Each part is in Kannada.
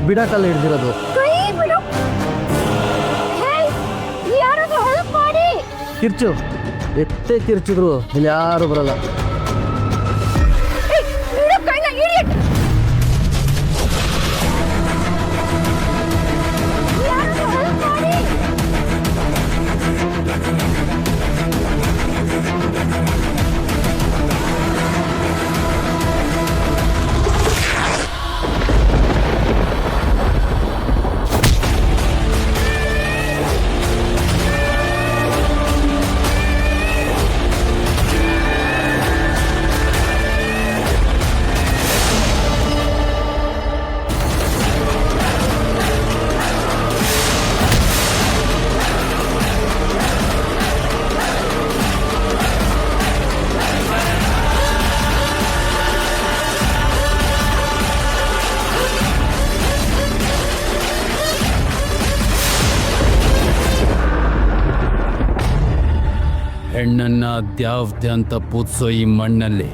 ಬಿಡಕಲ್ಲ ಹಿಡ್ದಿರೋದು. ಕಿರ್ಚು, ಎಷ್ಟೇ ಕಿರ್ಚಿದ್ರು ಇಲ್ಲಿ ಯಾರು ಬರಲ್ಲ. ಹೆಣ್ಣನ್ನ ದ್ಯಾವ್ದೆ ಅಂತ ಪೂಜಿಸೋ ಈ ಮಣ್ಣಲ್ಲಿ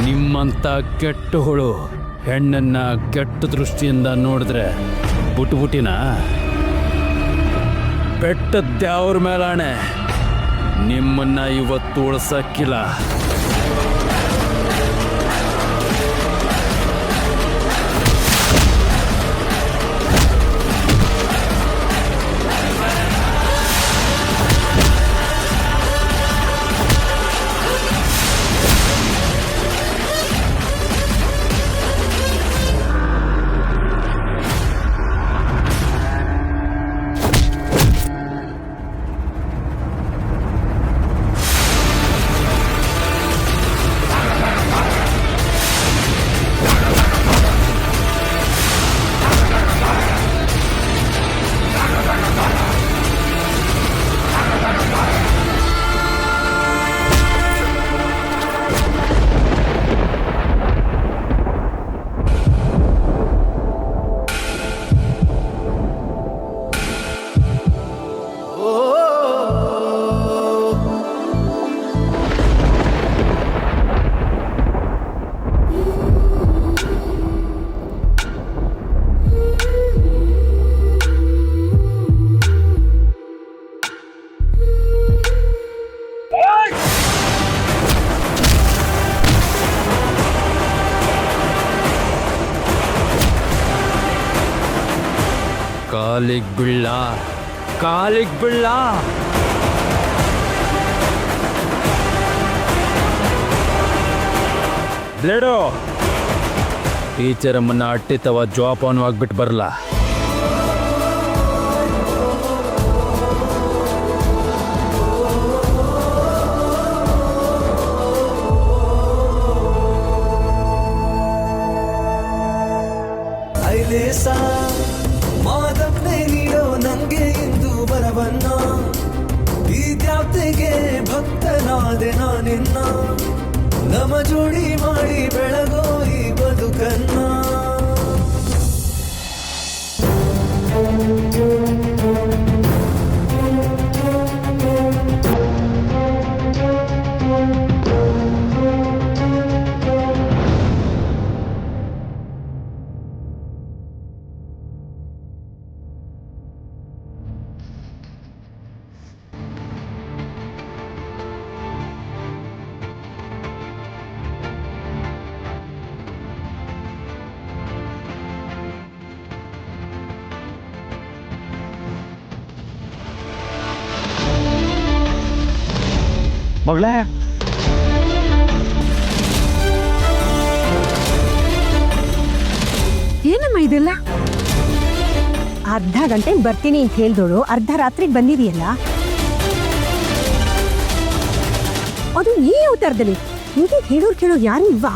ನಿಮ್ಮಂಥ ಕೆಟ್ಟ ಹುಳು ಹೆಣ್ಣನ್ನ ಕೆಟ್ಟ ದೃಷ್ಟಿಯಿಂದ ನೋಡಿದ್ರೆ ಬುಟ್ಬುಟಿನ ಬೆಟ್ಟದ ದ್ಯಾವ್ರ ಮೇಲಾಣೆ ನಿಮ್ಮನ್ನ ಇವತ್ತು ಉಳಿಸಕ್ಕಿಲ್ಲ. ಕಾಲಿಗ್ ಬೀಳ ಬ್ಲೇಡೋ ಟೀಚರ್ ಅಮ್ಮನ್ನ ಅಟ್ಟಿತವ ಜೋಪಾನವಾಗ್ಬಿಟ್ಟು ಬರಲ್ಲ. ಮಾದಪ್ಪೆ ನೀಡೋ ನಂಗೆ ಇಂದು ಬರವನ್ನ, ಈ ದ್ಯಾಪ್ತಿಗೆ ಭಕ್ತನಾದೆ ನಾನಿನ್ನ, ನಮ ಜೋಡಿ ಮಾಡಿ ಬೆಳಗೋ ಈ ಬದುಕನ್ನ. ಮಗಳೇ, ಏನಮ್ಮ ಇದೆಲ್ಲ? ಅರ್ಧ ಗಂಟೆ ಬರ್ತೀನಿ ಅಂತ ಹೇಳ್ದೋಳು ಅರ್ಧ ರಾತ್ರಿಗೆ ಬಂದಿದೆಯಲ್ಲ, ಅದು ಈ ಅವತಾರದಲ್ಲಿ ನಿಮಗೆ ಹೇಳೋರು ಕೇಳೋರು ಯಾರು ಇಲ್ವಾ?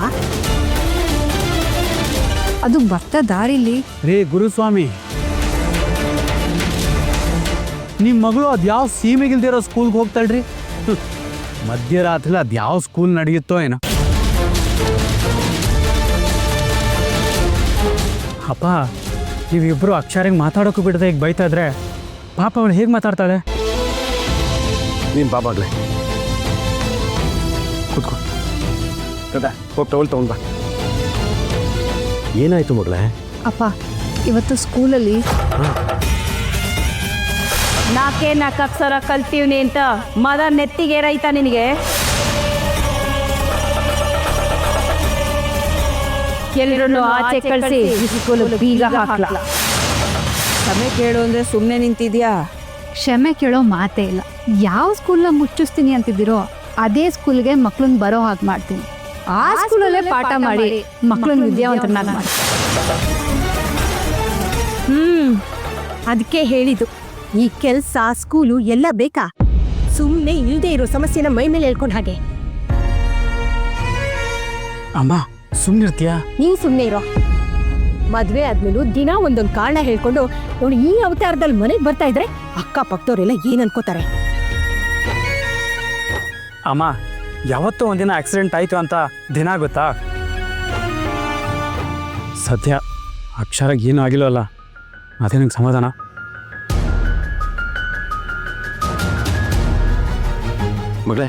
ಅದು ಬರ್ತಾ ದಾರಿಲಿ. ರೇ ಗುರುಸ್ವಾಮಿ, ನಿಮ್ಮ ಮಗಳು ಅದ್ಯಾವ ಸೀಮೆಗಿಲ್ದಿರೋ ಸ್ಕೂಲ್ಗೆ ಹೋಗ್ತಾಳ್ರಿ? ಮಧ್ಯರಾತ್ರಿ ಅದ್ಯಾವ ಸ್ಕೂಲ್ ನಡೆಯುತ್ತೋ ಏನೋ. ಅಪ್ಪ, ನೀವಿಬ್ಬರು ಅಕ್ಷರಿಗೆ ಮಾತಾಡೋಕ್ಕೂ ಬಿಡದೆ ಈಗ ಬೈತಾ ಇದ್ರೆ ಪಾಪ ಅವಳು ಹೇಗೆ ಮಾತಾಡ್ತಾಳೆ? ನೀನು ಬಾಬಾಗ್ಲೆ ಕೂತ್ಕೋ. ಹೋಗಿ ತಗೊಳ್ ತಗೊಂಡ್ ಬಾ. ಏನಾಯ್ತು ಮಗಳೇ? ಅಪ್ಪ, ಇವತ್ತು ಸ್ಕೂಲಲ್ಲಿ ನಾಲ್ಕು ಅಕ್ಷರ ಕಲ್ತೀವ್ನಿ ಅಂತ ಮದ ನೆತ್ತಿಗೆ ರೈತ ನಿನಗೆ. ಎಲ್ಲರನ್ನು ಆಚೆ ಕಳಿಸಿ ಸ್ಕೂಲ್ ಬೀಗ ಹಾಕ್ಲ. ಕ್ಷಮೆ ಕೇಳು ಅಂದ್ರೆ ಸುಮ್ಮನೆ ನಿಂತಿದ್ಯಾ? ಕ್ಷಮೆ ಕೇಳೋ ಮಾತೇ ಇಲ್ಲ. ಯಾವ ಸ್ಕೂಲ್ನ ಮುಚ್ಚಿಸ್ತೀನಿ ಅಂತಿದ್ದೀರೋ ಅದೇ ಸ್ಕೂಲ್ಗೆ ಮಕ್ಳನ್ನ ಬರೋ ಹಾಗೆ ಮಾಡ್ತೀನಿ. ಆ ಸ್ಕೂಲಲ್ಲೇ ಪಾಠ ಮಾಡಿ ಮಕ್ಳನ್ನ ವಿದ್ಯಾವಂತರನ್ನಾಗಿ ಮಾಡ್ತೀನಿ. ಅದಕ್ಕೆ ಹೇಳಿದ್ದು ಈ ಕೆಲ್ಸ ಸ್ಕೂಲು ಎಲ್ಲ ಬೇಕಾ? ಸುಮ್ಮನೆ ಇಲ್ಲದೆ ಇರೋ ಸಮಸ್ಯೆನ ಮೈ ಮೇಲೆ ಹೇಳ್ಕೊಂಡ್ ಹಾಗೆ. ಅಮ್ಮ ಸುಮ್ಮನಿರ್ತೀಯಾ? ನೀ ಸುಮ್ಮನೆ ಇರೋ. ಮದ್ವೆ ಆದ್ಮೇಲೂ ದಿನ ಒಂದೊಂದು ಕಾರಣ ಹೇಳ್ಕೊಂಡು ನೋಡಿ ಈ ಅವತಾರದಲ್ಲಿ ಮನೆಗೆ ಬರ್ತಾ ಇದ್ರೆ ಅಕ್ಕಪಕ್ಕದವ್ರೆಲ್ಲ ಏನ್ ಅನ್ಕೋತಾರೆ? ಅಮ್ಮ ಯಾವತ್ತೋ ಒಂದಿನ ಆಕ್ಸಿಡೆಂಟ್ ಆಯಿತು ಅಂತ ದಿನ ಗೊತ್ತಾ? ಸದ್ಯ ಅಕ್ಷರಾಗ ಏನೂ ಆಗಿಲ್ಲವಲ್ಲ, ಅದೇ ನಂಗೆ ಸಮಾಧಾನ. ಮಗಳೇ,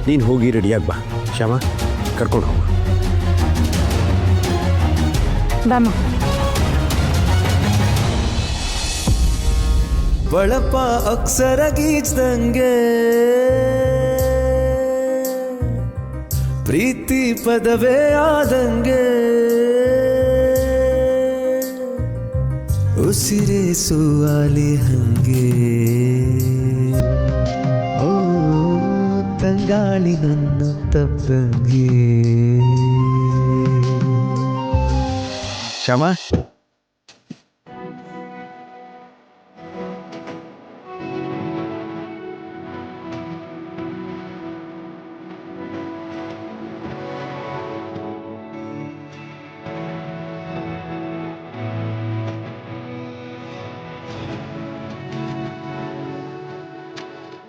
ನೀನು ಹೋಗಿ ರೆಡಿಯಾಗಿ ಬಾ. ಶ್ಯಾಮ, ಕರ್ಕೊಂಡು ಹೋಗು. ಬಾಮ. ಬಳಪ ಅಕ್ಷರ ಗೀಚ್ದಂಗೆ ಪ್ರೀತಿ ಪದವೇ ಆದಂಗೆ ಉಸಿರೇ ಸುವಾಲಿ ಹಂಗೆ ಓ ತಂಗಾಳಿ ನನ್ನ ತಪ್ಪಂಗೆ. ಶ್ಯಾಮ,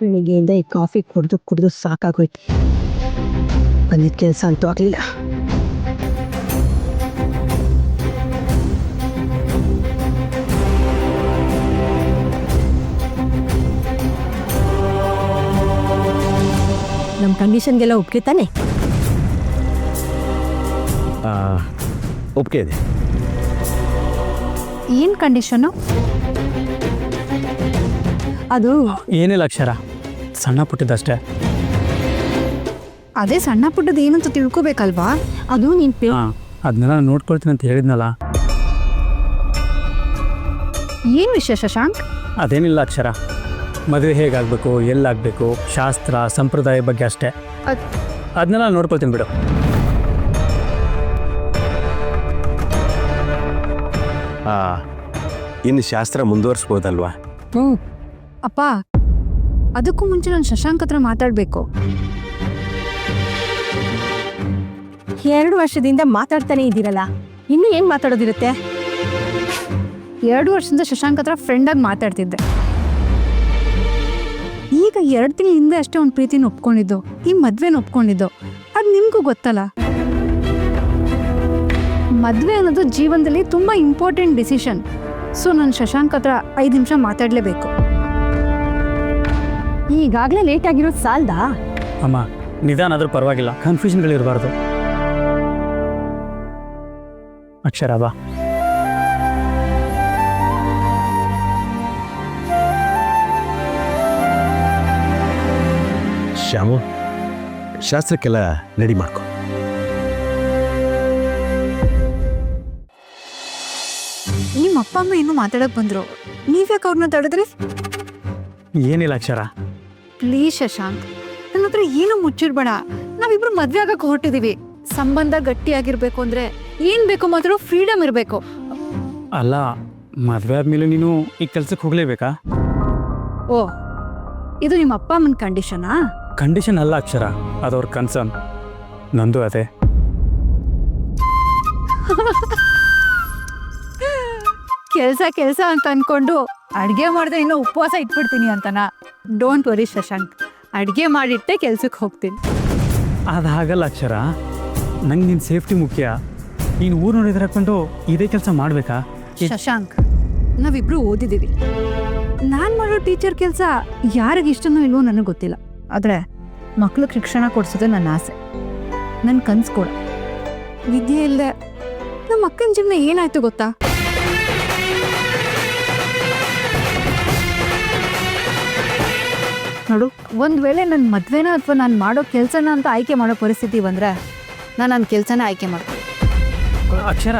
ಬೆಳಿಗ್ಗೆಯಿಂದ ಈ ಕಾಫಿ ಕುಡಿದು ಸಾಕಾಗೋಯ್ತು. ಬಂದಿದ್ದ ಕೆಲಸ ಅಂತೂ ಆಗಲಿಲ್ಲ. ನಮ್ಮ ಕಂಡೀಷನ್ಗೆಲ್ಲ ಒಪ್ಪಿಗೆ ತಾನೆ? ಒಪ್ಪಿಗೆ ಇದೆ. ಏನು ಕಂಡೀಷನು? ಅದು ಏನಿಲ್ಲ ಅಕ್ಷರ, ಸಣ್ಣ ಪುಟ್ಟಿದ್ದಷ್ಟೇ. ಅದೇ ಸಣ್ಣ ಪುಟ್ಟದ್ದು ಏನಂತ ತಿಳ್ಕೊಬೇಕಲ್ವಾ? ಅದು ನೀನ್ ಹಾಂ, ಅದನ್ನೆಲ್ಲ ನೋಡ್ಕೊಳ್ತೀನಿ ಅಂತ ಹೇಳಿದ್ನಲ್ಲ. ಏನು ವಿಷಯ ಶಶಾಂಕ್? ಅದೇನಿಲ್ಲ ಅಕ್ಷರ, ಮದುವೆ ಹೇಗಾಗಬೇಕು, ಎಲ್ಲಾಗಬೇಕು, ಶಾಸ್ತ್ರ ಸಂಪ್ರದಾಯ ಬಗ್ಗೆ ಅಷ್ಟೇ. ಅದನ್ನೆಲ್ಲ ನೋಡ್ಕೊಳ್ತೀನಿ ಬಿಡು. ಇನ್ನು ಶಾಸ್ತ್ರ ಮುಂದುವರಿಸ್ಬೋದಲ್ವಾ? ಅಪ್ಪ, ಅದಕ್ಕೂ ಮುಂಚೆ ನಾನು ಶಶಾಂಕ್ ಹತ್ರ ಮಾತಾಡಬೇಕು. 2 ವರ್ಷದಿಂದ ಮಾತಾಡ್ತಾನೆ ಇದ್ದೀರಲ್ಲ, ಇನ್ನು ಏನ್ ಮಾತಾಡೋದಿರುತ್ತೆ? 2 ವರ್ಷದಿಂದ ಶಶಾಂಕ್ ಹತ್ರ ಫ್ರೆಂಡಾಗಿ ಮಾತಾಡ್ತಿದ್ದೆ. ಈಗ 2 ತಿಂಗಳ ಹಿಂದೆ ಅಷ್ಟೇ ಒಂದು ಪ್ರೀತಿನ ಒಪ್ಕೊಂಡಿದ್ದು, ಈ ಮದ್ವೆನ ಒಪ್ಕೊಂಡಿದ್ದು. ಅದು ನಿಮಗೂ ಗೊತ್ತಲ್ಲ. ಮದುವೆ ಅನ್ನೋದು ಜೀವನದಲ್ಲಿ ತುಂಬ ಇಂಪಾರ್ಟೆಂಟ್ ಡಿಸಿಷನ್. ಸೊ ನಾನು ಶಶಾಂಕ್ ಹತ್ರ 5 ನಿಮಿಷ ಮಾತಾಡಲೇಬೇಕು. ಈಗಾಗಲೇ ಲೇಟ್ ಆಗಿರೋದು ಸಾಲ್ದಾ? ಅಮ್ಮ ನಿಧಾನ ಆದರೂ ಪರವಾಗಿಲ್ಲ, ಕನ್ಫ್ಯೂಷನ್ಗಳಿರಬಾರ್ದು. ಅಕ್ಷರ ಬಾ. ಶ್ಯಾಮು, ಶಾಸ್ತ್ರಕ್ಕೆಲ್ಲ ರೆಡಿ ಮಾಡ್ಕೊ. ನಿಮ್ಮ ಅಪ್ಪ ಅಮ್ಮ ಇನ್ನೂ ಮಾತಾಡಕ್ ಬಂದ್ರು, ನೀವ್ಯಾಕೆ ಅವ್ರನ್ನ ತಡೆದ್ರಿ? ಏನಿಲ್ಲ ಅಕ್ಷರ, ಪ್ಲೀಸ್ ಶಶಾಂಕ್, ನನ್ನ ಹತ್ರ ಏನು ಮುಚ್ಚಿಡ್ಬೇಡ. ನಾವಿಬ್ರು ಮದ್ವೆ ಆಗಕ್ಕೆ ಹೊರಟಿದೀವಿ. ಸಂಬಂಧ ಗಟ್ಟಿಯಾಗಿರ್ಬೇಕು ಅಂದ್ರೆ ಏನ್ ಬೇಕು ಮಾತ್ರ ಫ್ರೀಡಮ್ ಇರಬೇಕು. ಅಲ್ಲ ಮದುವೆ ಆದಮೇಲೆ ನೀನು ಈ ಕೆಲ್ಸಕ್ಕೆ ಹೋಗಲೇಬೇಕಾ? ಓ, ಇದು ನಿಮ್ಮ ಅಪ್ಪ ಅಮ್ಮನ ಕಂಡೀಷನಾ? ಕಂಡೀಷನ್ ಅಲ್ಲ ಅಕ್ಷರ, ಅದವ್ರ ಕನ್ಸರ್ನ್. ನಂದು ಅದೇ. ಕೆಲಸ ಅಂತ ಅನ್ಕೊಂಡು ಅಡ್ಗೆ ಮಾಡಿದ್ರೆ ಇನ್ನೂ ಉಪವಾಸ ಇಟ್ಬಿಡ್ತೀನಿ ಅಂತನಾ? ಡೋಂಟ್ ವರಿ ಶಶಾಂಕ್, ಅಡ್ಗೆ ಮಾಡಿಟ್ಟೆ ಕೆಲ್ಸಕ್ಕೆ ಹೋಗ್ತೀನಿ. ಅದು ಹಾಗಲ್ಲ ಅಕ್ಷರ, ನಂಗೆ ನಿನ್ನ ಸೇಫ್ಟಿ ಮುಖ್ಯ. ನೀನು ಊರು ನೋಡಿದ್ರೆ ಹಾಕೊಂಡು ಇದೇ ಕೆಲಸ ಮಾಡಬೇಕಾ? ಶಶಾಂಕ್, ನಾವಿಬ್ರು ಓದಿದ್ದೀವಿ. ನಾನು ಮಾಡೋ ಟೀಚರ್ ಕೆಲಸ ಯಾರಿಗೆ ಇಷ್ಟನೋ ಇಲ್ವೋ ನನಗೆ ಗೊತ್ತಿಲ್ಲ. ಆದರೆ ಮಕ್ಳಿಗೆ ಶಿಕ್ಷಣ ಕೊಡಿಸೋದು ನನ್ನ ಆಸೆ, ನನ್ನ ಕನ್ಸು ಕೂಡ. ವಿದ್ಯೆ ಇಲ್ಲದೆ ನಮ್ಮ ಅಕ್ಕನ ಜೀವನ ಏನಾಯ್ತು ಗೊತ್ತಾ? ನೋಡು, ಒಂದ್ ವೇಳೆ ನನ್ನ ಮದ್ವೆನ ಅಥವಾ ನಾನು ಮಾಡೋ ಕೆಲಸನ ಅಂತ ಆಯ್ಕೆ ಮಾಡೋ ಪರಿಸ್ಥಿತಿ ಬಂದ್ರೆ ನಾನು ನನ್ನ ಕೆಲಸನ ಆಯ್ಕೆ ಮಾಡ್ತೀನಿ. ಅಕ್ಷರ,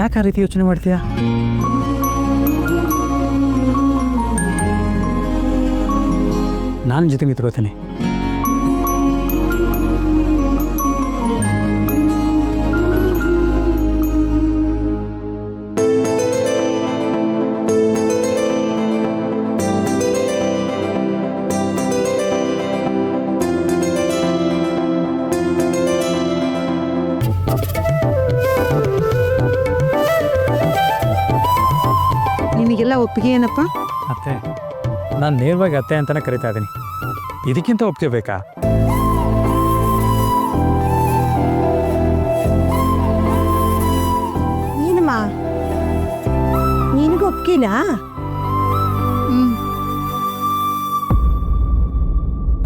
ಯಾಕೆ ಆ ರೀತಿ ಯೋಚನೆ ಮಾಡ್ತೀಯಾ? ನಾನು ಜೊತೆ ನಿಂತ್ಕೋತೀನಿ. ನಿನಗೆಲ್ಲ ಒಪ್ಪಿಗೆ ಏನಪ್ಪ? ಅತ್ತೆ, ನಾನು ನೇರವಾಗಿ ಅತ್ತೆ ಅಂತಾನೆ ಕರಿತಾ ಇದ್ದೀನಿ. ಇದಕ್ಕಿಂತ ಒಪ್ಪಿಗೆ ಬೇಕಾ? ಏನಮ್ಮ, ನಿನಗೂ ಒಪ್ಕಿನಾ?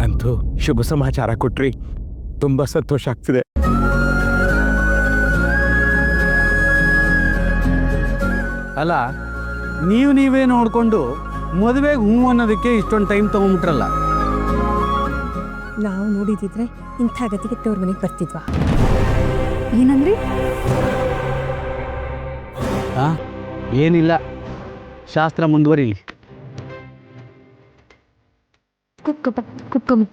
ಅಂತೂ ಶುಭ ಸಮಾಚಾರ ಕೊಟ್ರಿ, ತುಂಬಾ ಸಂತೋಷ ಆಗ್ತಿದೆ. ಅಲ್ಲ, ನೀವೇ ನೋಡಿಕೊಂಡು ಮದುವೆಗೆ ಹೂ ಅನ್ನೋದಕ್ಕೆ ಇಷ್ಟೊಂದು ಟೈಮ್ ತೊಗೊಂಬಿಟ್ರಲ್ಲ. ನಾವು ನೋಡಿದಿದ್ರೆ ಇಂಥ ಗತಿಗೆ ತವ್ರ ಮನೆಗೆ ಬರ್ತಿದ್ವಾ? ಏನಂದ್ರಿ? ಏನಿಲ್ಲ, ಶಾಸ್ತ್ರ ಮುಂದುವರಿಲಿ. ಕುಕ್ಕಮ್.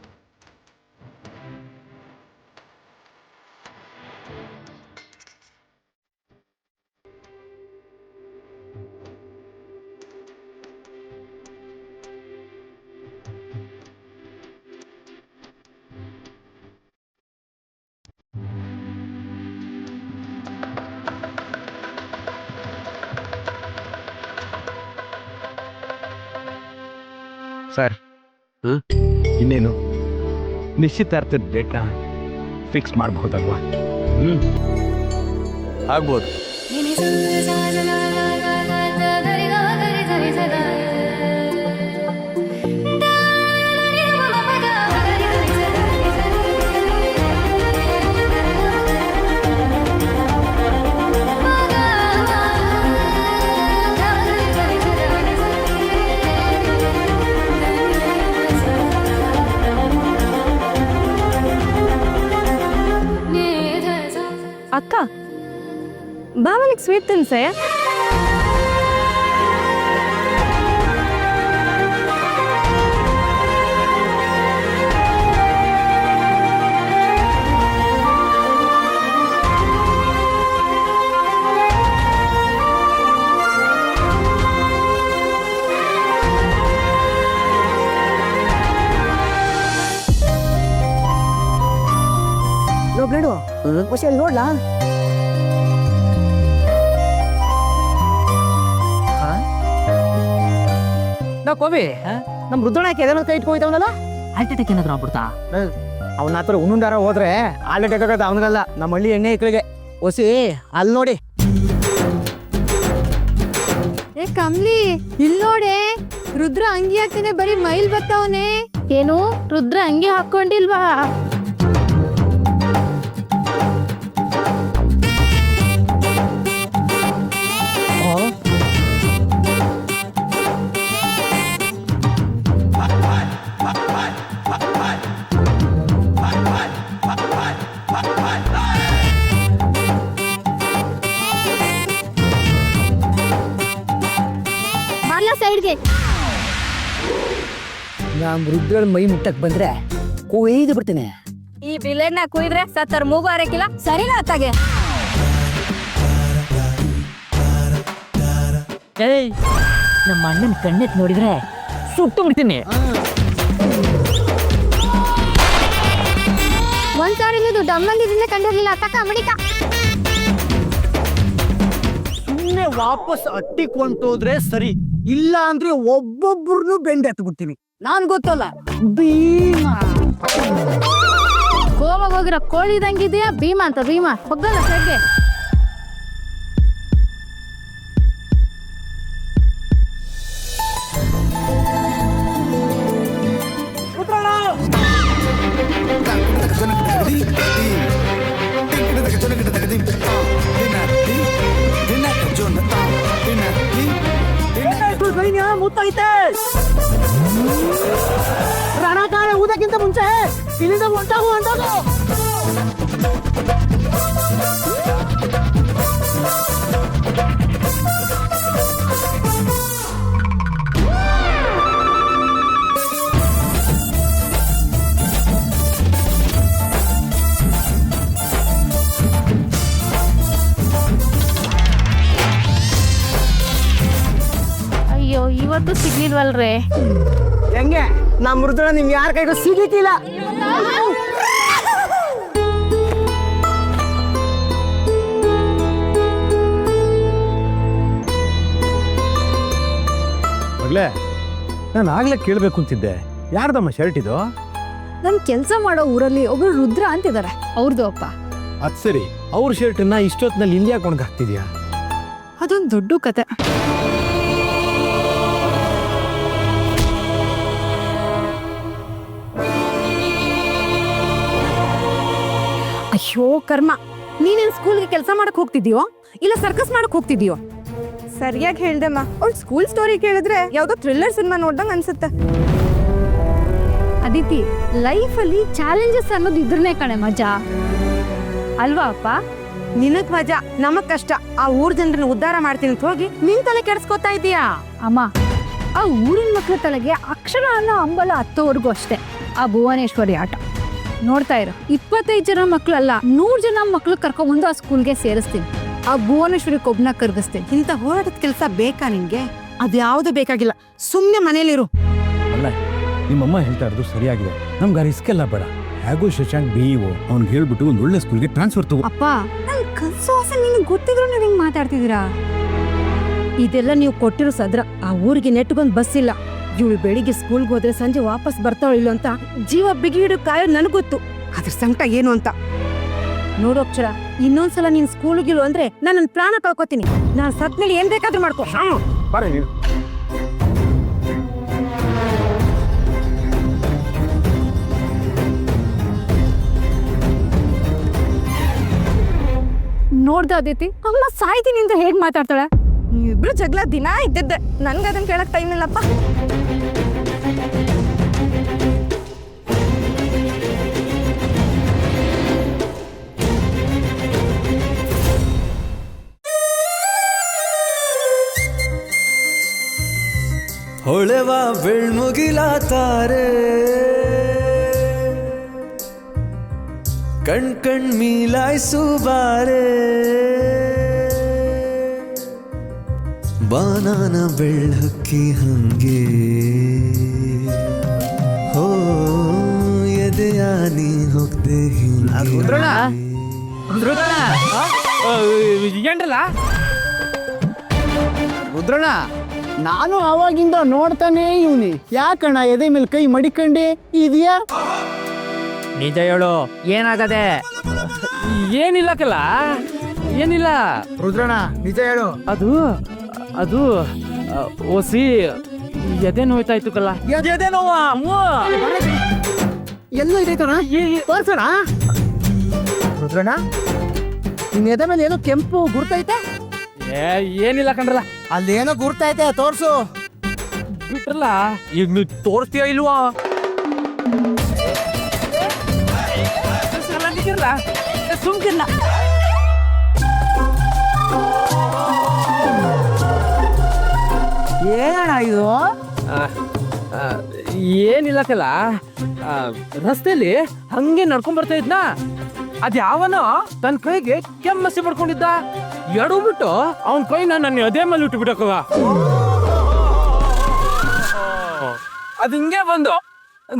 ಸರ್, ಇನ್ನೇನು ನಿಶ್ಚಿತಾರ್ಥದ ಡೇಟ್ನ ಫಿಕ್ಸ್ ಮಾಡಬಹುದಲ್ವಾ? ಆಗ್ಬೋದು. ಅಕ್ಕ, ಬಾವನಿಗೆ ಸ್ವೀಟ್ ತಿನ್ಸೆ. ನೋಡು, ಹೊಸ ನೋಡ್ಲಾ? ನಾವು ಕೋವಿ ನಮ್ಮ ರುದ್ರಣ್ಣ ಎದನ ಕೈ ಇಟ್ಕೋಯ್ತವನಲ್ಲ, ಹಾರ್ಟ್ ಅಟ್ಯಾಕ್ ಏನಾದ್ರು ಆಗ್ಬಿಡ್ತಾ? ಅವನ ಹತ್ರ ಉಣ್ಣುಂಡಾರ ಹೋದ್ರೆ ಹಾರ್ಟ್ ಅಟ್ಯಾಕ್ ಆಗೋದು ಅವನಿಗಲ್ಲ, ನಮ್ಮ ಹಳ್ಳಿ ಎಣ್ಣೆ ಇಕ್ಕಳಿಗೆ. ಹೊಸಿ ಅಲ್ಲಿ ನೋಡಿ. ಏ ಕಮ್ಲಿ, ಇಲ್ಲಿ ನೋಡೆ, ರುದ್ರ ಅಂಗಿ ಹಾಕ್ತಾನೆ, ಬರೀ ಮೈಲ್ ಬರ್ತಾವನೆ. ಏನು ರುದ್ರ ಅಂಗಿ ಹಾಕೊಂಡಿಲ್ವಾ? ಸೈಡ್ಗೆ ನಮ್ ರುದ್ರಳ ಮೈ ಮುಟ್ಟಕ್ ಬಂದ್ರೆ ಕೊಯ್ದು ಬಿಡ್ತೀನಿ. ಈ ಬಿಲೆಡ್ನ ಕುಯ್ದ್ರೆ ಸತ್ತರ್ ಮೂಗು ಹಾರಕ್ಕಿಲ್ಲ, ಸರಿನಾ ಅತ್ತಾಗೆ? ಏಯ್, ನಮ್ಮ ಅಣ್ಣನ ಕಣ್ಣೆತ್ ನೋಡಿದ್ರೆ ಸುಟ್ಟು ಬಿಡ್ತೀನಿ. ಒಂದ್ಸಾರಿ ನೀವು ಡಮ್ಮಂದಿದಿಂದ ಕಂಡಿರ್ಲಿಲ್ಲ ತಕ್ಕ ಮಡಿಕ. ಸುಮ್ಮನೆ ವಾಪಸ್ ಅಟ್ಟಿಕೊಂತೋದ್ರೆ ಸರಿ, ಇಲ್ಲ ಅಂದ್ರೆ ಒಬ್ಬೊಬ್ಬರನ್ನು ಬೆಂಡ್ ಎತ್ಬಿಡ್ತೀನಿ. ನಾನ್ ಗೊತ್ತಲ್ಲ, ಭೀಮಾ. ಗೋವಾಗ ಹೋಗಿರೋ ಕೋಳಿದಂಗಿದೆಯಾ ಭೀಮಾ ಅಂತ? ಭೀಮಾ ಹೋಗಲ್ಲ ಸೈಡ್ಗೆ. ುತ್ರ ಸಮಯ ಮುತ್ತೈತೆ. ರಣಕಾರ ಊದಕ್ಕಿಂತ ಮುಂಚೆ ಇಲ್ಲಿಂದ ಹೊಂಟಾಗು. ಅಯ್ಯೋ ಇವತ್ತು ಸಿಗ್ಲಿಲ್ವಲ್ರೇ. ಹೆಂಗೆ ನಮ್ಮ ರುದ್ರ ನಿಮ್ಗೆ ಯಾರ ಕೈಗೂ ಸಿಗಲಿಕ್ಕಿಲ್ಲ. ಮಗಳೇ, ನಾನು ಆಗ್ಲೇ ಕೇಳಬೇಕು ಅಂತಿದ್ದೆ, ಯಾರ್ದಮ್ಮ ಶರ್ಟ್ ಇದು? ನನ್ ಕೆಲಸ ಮಾಡೋ ಊರಲ್ಲಿ ಒಬ್ರು ರುದ್ರ ಅಂತಿದ್ದಾರೆ, ಅವ್ರದ್ದು ಅಪ್ಪ. ಅದು ಸರಿ, ಅವ್ರ ಶರ್ಟನ್ನ ಇಷ್ಟೊತ್ತಿನಲ್ಲಿ ಇಲ್ಲಿ ಯಾಕೆ ಒಣಗಾಕ್ತಿದ್ಯಾ? ಅದೊಂದು ದೊಡ್ಡ ಕತೆ. ಅಯ್ಯೋ ಕರ್ಮ, ನೀನೇನ್ ಸ್ಕೂಲ್ಗೆ ಕೆಲಸ ಮಾಡಕ್ ಹೋಗ್ತಿದ್ಯೋ ಇಲ್ಲ ಸರ್ಕಸ್ ಮಾಡಕ್ ಹೋಗ್ತಿದ್ಯೋ? ಸರಿಯಾಗಿ ಹೇಳ್ದಮ್ಮ. ಅವ್ಳು ಸ್ಕೂಲ್ ಸ್ಟೋರಿ ಕೇಳಿದ್ರೆ ಯಾವ್ದೋ ಥ್ರಿಲ್ಲರ್ ಸಿನಿಮಾ ನೋಡ್ದಂಗ್ ಅನ್ಸುತ್ತೆ. ಅದಿತಿ, ಲೈಫಲ್ಲಿ ಚಾಲೆಂಜಸ್ ಅನ್ನೋದು ಇದ್ರನೇ ಕಣೆ ಮಜಾ ಅಲ್ವಾ ಅಪ್ಪ? ನಿನಗ್ ಮಜಾ, ನಮಗ್ ಕಷ್ಟ. ಆ ಊರ್ ಜನರನ್ನ ಉದ್ಧಾರ ಮಾಡ್ತೀನಿ ಅಂತ ಹೋಗಿ ನಿನ್ ತಲೆ ಕೆಡ್ಸ್ಕೊತಾ ಇದೀಯಾ? ಅಮ್ಮ, ಆ ಊರಿನ ಮಕ್ಳ ತಲೆಗೆ ಅಕ್ಷರ ಅನ್ನೋ ಅಂಬಲ ಹತ್ತೋವರೆಗೂ ಅಷ್ಟೇ ಆ ಭುವನೇಶ್ವರಿ ಆಟ. ನೋಡ್ತಾ ಇರು, 25 ಜನ ಮಕ್ಳಲ್ಲ 100 ಜನ ಮಕ್ಳು ಕರ್ಕೊಂಡ್ಬಂದು ಆ ಸ್ಕೂಲ್ಗೆ ಸೇರಿಸ್ತೀನಿ. ಆ ಭುವನೇಶ್ವರಿ ಕೊಬ್ನ ಕರ್ಗಿಸ್ತೀನಿ. ಇಂಥ ಹೋರಾಟದ ಕೆಲಸ ಬೇಕಾ ನಿನ್ಗೆ? ಅದ್ಯಾವ್ದು ಬೇಕಾಗಿಲ್ಲ, ಸುಮ್ನೆ ಮನೇಲಿರು. ಅಲ್ಲ, ನಿಮ್ಮಮ್ಮ ಹೇಳ್ತಾ ಇರೋದು ಸರಿಯಾಗಿದೆ. ನಮ್ಗೆ ಆ ರಿಸ್ಕ್ ಎಲ್ಲ ಬೇಡ. ಹೇಗೂ ಶಶಾಂಕ್ BEO, ಅವ್ನಿಗೆ ಹೇಳ್ಬಿಟ್ಟು ಒಂದು ಒಳ್ಳೆ ಸ್ಕೂಲ್ಗೆ ಟ್ರಾನ್ಸ್ಫರ್ ತಗೋ. ಅಪ್ಪ, ನನ್ ಕನ್ಸು ಆಸೆ ನಿನಗೆ ಗೊತ್ತಿದ್ರು ನೀವು ಹಿಂಗ್ ಮಾತಾಡ್ತಿದ್ದೀರಾ? ಇದೆಲ್ಲ ನೀವು ಕೊಟ್ಟಿರೋ ಸದ್ರ. ಆ ಊರಿಗೆ ನೆಟ್ಗೊಂದ್ ಬಸ್ ಇಲ್ಲ. ಇವಳು ಬೆಳಿಗ್ಗೆ ಸ್ಕೂಲ್ಗೆ ಹೋದ್ರೆ ಸಂಜೆ ವಾಪಸ್ ಬರ್ತಾವೋ ಇಲ್ಲೋ ಅಂತ ಜೀವ ಬಿಗಿ ಹಿಡಿದು ಕಾಯೋ ನನಗೊತ್ತು. ಅದ್ರ ಸಂಕಟ ಏನು ಅಂತ ನೋಡು ಅಕ್ಷರ. ಇನ್ನೊಂದ್ಸಲ ನೀನ್ ಸ್ಕೂಲ್ಗಿಲ್ಲ ಅಂದ್ರೆ ನಾನು ನನ್ನ ಪ್ರಾಣ ಕಳ್ಕೊತೀನಿ. ನಾನು ಸತ್ಮೇಲೆ ಏನ್ ಬೇಕಾದ್ರೂ ಮಾಡ್ಕೊ. ನೋಡ್ದ ಅದಿತಿ, ಅಮ್ಮ ಸಾಯ್ತೀನಿ ಅಂತ ಹೇಗ್ ಮಾತಾಡ್ತಾಳೆ? ಇಬ್ರು ಜಗಳ ದಿನ ಇದ್ದಿದ್ದೆ. ನನ್ಗೆ ಅದನ್ನ ಕೇಳಕ್ ಟೈಮ್ ಇಲ್ಲಪ್ಪ. ಹೊಳೆವ ಬೆಳ್ಮುಗಿಲ ತಾರೆ ಕಣ್ ಮೀಲಾಯ್ಸು ಬಾರೆ ಬಾನಾನ ಬೆಳ್ಳಕ್ಕಿ ಹಂಗೆ ಹೋ ಎದೆಯ ನೀ ಹೋಗ್ದೆ ಏನ್ರಲ್ಲ ರುದ್ರಣ್ಣ, ನಾನು ಅವಾಗಿಂದ ನೋಡ್ತಾನೆ ಇವ್ನಿ. ಯಾಕಣ್ಣ ಎದೆ ಮೇಲೆ ಕೈ ಮಡಿಕಂಡಿ ಇದೆಯಾ? ನಿಜ ಹೇಳು, ಏನಾಗದೆ? ಏನಿಲ್ಲಕಲ್ಲ, ಏನಿಲ್ಲ. ರುದ್ರಣ್ಣ, ನಿಜ ಹೇಳು. ಅದು ಓಸಿ ಎದೆ ನೋಯ್ತಾ ಇತ್ತು ಕಲ್ಲ. ಎದೆ ನೋವಾ? ಎಲ್ಲ ಇದೈತಣ್ಣ, ತೋರ್ಸೋಣ. ರುದ್ರಣ್ಣ, ನಿನ್ ಎದೆ ಮೇಲೆ ಏನೋ ಕೆಂಪು ಗುರ್ತೈತೆ? ಏನಿಲ್ಲ ಕಣ್ರಲ್ಲ. ಅಲ್ಲೇನೋ ಗುರ್ತೈತೆ, ತೋರ್ಸು. ಬಿಟ್ರಲ್ಲ, ಈಗ ನೀವು ತೋರಿಸ್ತೀಯ ಇಲ್ವಾ? ಸುಮ್ಕಿಲ್ಲ. ಏನಣ್ಣ ಇದು? ಏನಿಲ್ಲ ಕಲ್ಲ, ರಸ್ತೆಯಲ್ಲಿ ಹಂಗೆ ನಡ್ಕೊಂಡ್ ಬರ್ತಾ ಇದ್ನ. ಅದ್ ಯಾವನೋ ತನ್ನ ಕೈಗೆ ಕೆಮ್ಮಸಿ ಮಾಡ್ಕೊಂಡಿದ್ದ. ಎಡು ಬಿಟ್ಟು ಅವನ್ ಕೈನ ನನ್ನ ಅದೇ ಮೇಲೆ ಇಟ್ಟು ಬಿಡಕ್ಕ. ಅದ್ ಹಿಂಗೆ ಬಂದು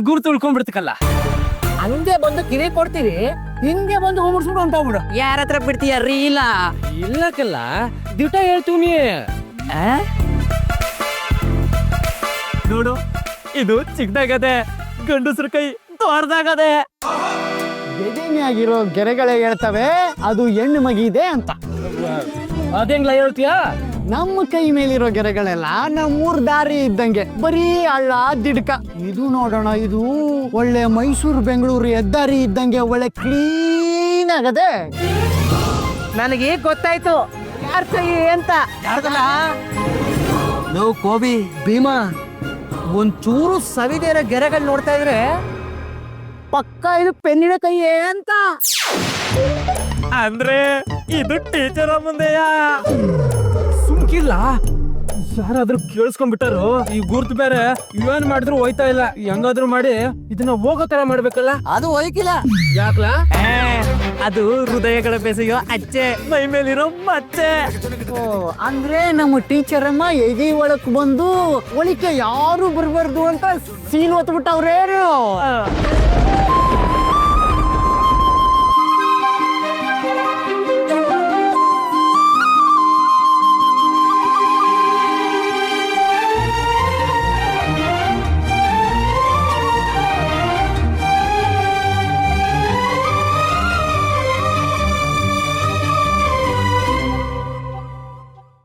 ಗುರ್ತು ಉಳ್ಕೊಂಡ್ಬಿಡ್ತಕ್ಕಲ್ಲ. ಹಂಗೆ ಬಂದು ಕಿರಿ ಕೊಡ್ತೀರಿ, ಹಿಂಗೆ ಬಂದು ಹೋಗ್ಬಿಡ್ಸ್ಬಿಡು ಅಂತ ಹೋಗ್ಬಿಡು. ಯಾರ ಹತ್ರ ಬಿಡ್ತೀಯ ರೀಲ? ಇಲ್ಲಕಲ್ಲ, ದಿಟ ಹೇಳ್ತೀವಿ. ನೋಡು, ಇದು ಚಿಕ್ಕದಾಗದೆ, ಗಂಡಸ್ರ ಕೈ ದೊಡ್ಡದಾಗದೆ. ಎದೆನೆಯಾಗಿರೋ ಗೆರೆಗಳೇ ಹೇಳ್ತವೆ ಅದು ಹೆಣ್ಣು ಮಗಿದೆ ಅಂತ. ಅದೇಂಗ್ಲ ಹೇಳ್ತೀಯ? ನಮ್ಮ ಕೈ ಮೇಲಿರೋ ಗೆರೆಗಳೆಲ್ಲ ನಮ್ಮೂರ್ ದಾರಿ ಇದ್ದಂಗೆ, ಬರೀ ಹಳ್ಳ ದಿಡ್ಕ. ಇದು ನೋಡೋಣ, ಇದು ಒಳ್ಳೆ ಮೈಸೂರು ಬೆಂಗಳೂರು ಹೆದ್ದಾರಿ ಇದ್ದಂಗೆ, ಒಳ್ಳೆ ಕ್ಲೀನ್ ಆಗದೆ. ನನಗೆ ಗೊತ್ತಾಯ್ತು ಯಾರ ಕೈ ಅಂತ. ಯಾರ್ದಲ್ಲ ಲೋ ಕೋಬಿ ಭೀಮಾ ಒಂಚೂರು ಸವಿದೇರ ಗೆರೆಗಳು ನೋಡ್ತಾ ಇದ್ರೆ ಪಕ್ಕ ಇದು ಪೆನ್ನಿನ ಕೈಯೇ ಅಂತ. ಅಂದ್ರೆ ಇದು ಟೀಚರ್ ಮುಂದೆಯ ಸುಮ್ಕಿಲ್ಲ. ಯಾರಾದ್ರೂ ಕೇಳಿಸ್ಕೊಂಡ್ಬಿಟ್ಟಾರು. ಈ ಗುರ್ತು ಬೇರೆ ಏನ್ ಮಾಡಿದ್ರು ಹೋಯ್ತಾ ಇಲ್ಲ. ಹೆಂಗಾದ್ರೂ ಮಾಡಿ ಇದನ್ನ ಹೋಗೋ ತರ ಮಾಡ್ಬೇಕಲ್ಲ. ಅದು ಹೋಯ್ಕಿಲ್ಲ. ಯಾಕ್ಲಾ? ಅದು ಹೃದಯಗಳ ಬೆಸೆಯೋ ಅಚ್ಚೆ, ಮೈ ಮೇಲಿರೋ ಮಚ್ಚೆ. ಓ, ಅಂದ್ರೆ ನಮ್ಮ ಟೀಚರ್ ಅಮ್ಮ ಎಗಿ ಒಳಕ್ ಬಂದು ಒಳಿಕೆ ಯಾರು ಬರ್ಬಾರ್ದು ಅಂತ ಸೀಲ್ ಹೊತ್ಬಿಟ್ಟವ್ರೇನು.